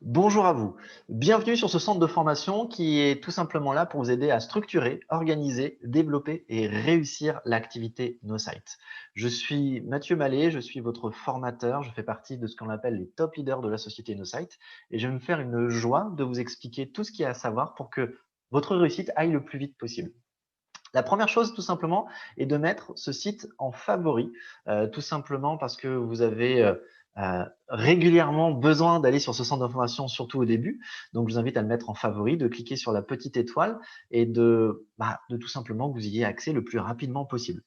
Bonjour à vous. Bienvenue sur ce centre de formation qui est tout simplement là pour vous aider à structurer, organiser, développer et réussir l'activité NoSite. Je suis Mathieu Mallet, je suis votre formateur. Je fais partie de ce qu'on appelle les top leaders de la société NoSite et je vais me faire une joie de vous expliquer tout ce qu'il y a à savoir pour que votre réussite aille le plus vite possible. La première chose, tout simplement, est de mettre ce site en favori, tout simplement parce que vous avez régulièrement besoin d'aller sur ce centre d'information, surtout au début. Donc, je vous invite à le mettre en favori, de cliquer sur la petite étoile et de tout simplement que vous y ayez accès le plus rapidement possible.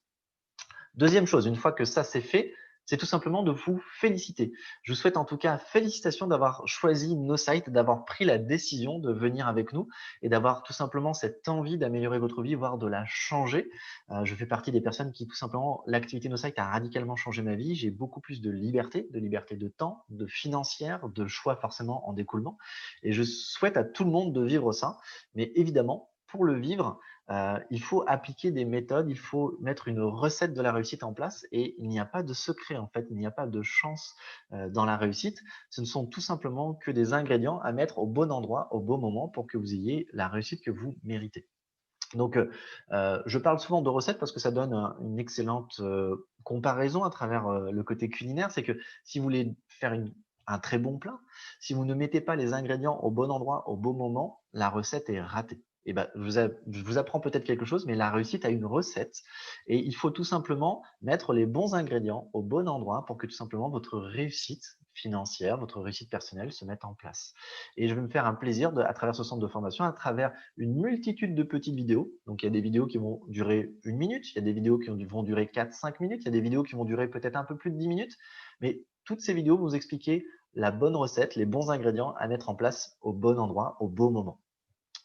Deuxième chose, une fois que ça c'est fait, c'est tout simplement de vous féliciter. Je vous souhaite en tout cas félicitations d'avoir choisi NoSite, d'avoir pris la décision de venir avec nous et d'avoir tout simplement cette envie d'améliorer votre vie, voire de la changer. Je fais partie des personnes qui tout simplement, l'activité NoSite a radicalement changé ma vie. J'ai beaucoup plus de liberté de temps, de financière, de choix forcément en découlement. Et je souhaite à tout le monde de vivre ça. Mais évidemment, pour le vivre, il faut appliquer des méthodes, il faut mettre une recette de la réussite en place et il n'y a pas de secret en fait, il n'y a pas de chance dans la réussite. Ce ne sont tout simplement que des ingrédients à mettre au bon endroit, au bon moment pour que vous ayez la réussite que vous méritez. Donc, je parle souvent de recettes parce que ça donne une excellente comparaison à travers le côté culinaire. C'est que si vous voulez faire un très bon plat, si vous ne mettez pas les ingrédients au bon endroit, au bon moment, la recette est ratée. Et ben, je vous apprends peut-être quelque chose, mais la réussite a une recette et il faut tout simplement mettre les bons ingrédients au bon endroit pour que tout simplement votre réussite financière, votre réussite personnelle se mette en place. Et je vais me faire un plaisir à travers ce centre de formation, à travers une multitude de petites vidéos. Donc, il y a des vidéos qui vont durer 1 minute, il y a des vidéos qui vont durer 4-5 minutes, il y a des vidéos qui vont durer peut-être un peu plus de 10 minutes. Mais toutes ces vidéos vont vous expliquer la bonne recette, les bons ingrédients à mettre en place au bon endroit, au bon moment.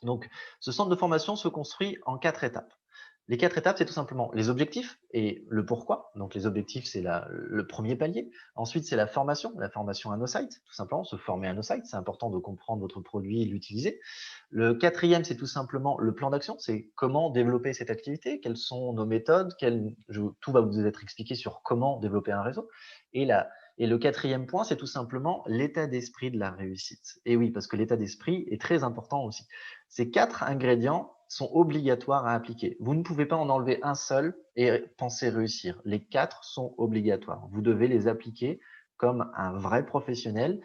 Donc, ce centre de formation se construit en 4 étapes. Les 4 étapes, c'est tout simplement les objectifs et le pourquoi. Donc, les objectifs, c'est le premier palier. Ensuite, c'est la formation à nos sites, tout simplement, se former à nos sites. C'est important de comprendre votre produit et l'utiliser. Le quatrième, c'est tout simplement le plan d'action. C'est comment développer cette activité, quelles sont nos méthodes, tout va vous être expliqué sur comment développer un réseau. Et, et le quatrième point, c'est tout simplement l'état d'esprit de la réussite. Et oui, parce que l'état d'esprit est très important aussi. Ces 4 ingrédients sont obligatoires à appliquer. Vous ne pouvez pas en enlever un seul et penser réussir. Les 4 sont obligatoires. Vous devez les appliquer comme un vrai professionnel.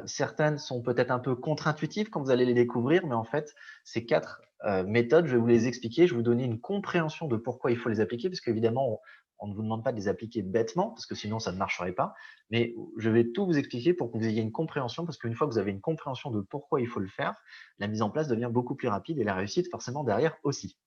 Certaines sont peut-être un peu contre-intuitives quand vous allez les découvrir, mais en fait, ces 4 méthodes, je vais vous les expliquer. Je vais vous donner une compréhension de pourquoi il faut les appliquer, parce qu'évidemment, on ne vous demande pas de les appliquer bêtement, parce que sinon ça ne marcherait pas. Mais je vais tout vous expliquer pour que vous ayez une compréhension, parce qu'une fois que vous avez une compréhension de pourquoi il faut le faire, la mise en place devient beaucoup plus rapide et la réussite forcément derrière aussi.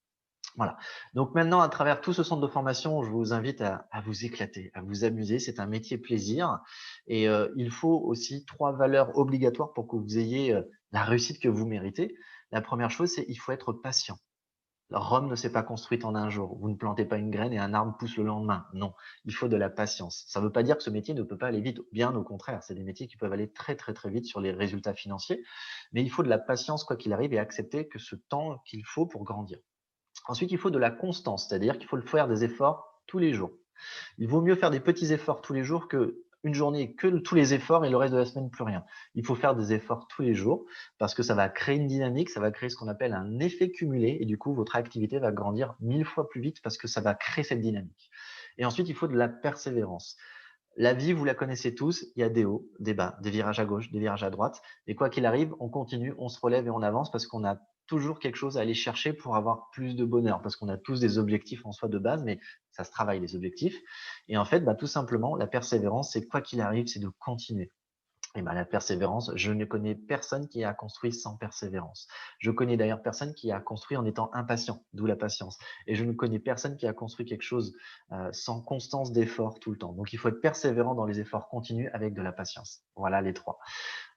Voilà. Donc maintenant, à travers tout ce centre de formation, je vous invite à vous éclater, à vous amuser. C'est un métier plaisir. Et il faut aussi 3 valeurs obligatoires pour que vous ayez la réussite que vous méritez. La première chose, c'est il faut être patient. Rome ne s'est pas construite en un jour. Vous ne plantez pas une graine et un arbre pousse le lendemain. Non, il faut de la patience. Ça ne veut pas dire que ce métier ne peut pas aller vite. Bien au contraire, c'est des métiers qui peuvent aller très très très vite sur les résultats financiers. Mais il faut de la patience quoi qu'il arrive et accepter que ce temps qu'il faut pour grandir. Ensuite, il faut de la constance, c'est-à-dire qu'il faut faire des efforts tous les jours. Il vaut mieux faire des petits efforts tous les jours que une journée que tous les efforts et le reste de la semaine plus rien. Il faut faire des efforts tous les jours parce que ça va créer une dynamique, ça va créer ce qu'on appelle un effet cumulé et du coup votre activité va grandir 1000 fois plus vite parce que ça va créer cette dynamique. Et ensuite, il faut de la persévérance. La vie, vous la connaissez tous, il y a des hauts, des bas, des virages à gauche, des virages à droite. Et quoi qu'il arrive, on continue, on se relève et on avance parce qu'on a toujours quelque chose à aller chercher pour avoir plus de bonheur. Parce qu'on a tous des objectifs en soi de base, mais ça se travaille les objectifs. Et en fait, tout simplement, la persévérance, c'est quoi qu'il arrive, c'est de continuer. Et ben, la persévérance, je ne connais personne qui a construit sans persévérance. Je connais d'ailleurs personne qui a construit en étant impatient, d'où la patience. Et je ne connais personne qui a construit quelque chose sans constance d'effort tout le temps. Donc, il faut être persévérant dans les efforts continus avec de la patience. Voilà les 3.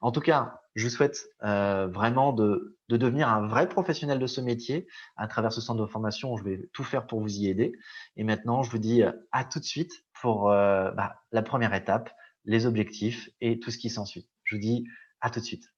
En tout cas, je vous souhaite vraiment de devenir un vrai professionnel de ce métier à travers ce centre de formation. Je vais tout faire pour vous y aider. Et maintenant, je vous dis à tout de suite pour la première étape, les objectifs et tout ce qui s'ensuit. Je vous dis à tout de suite.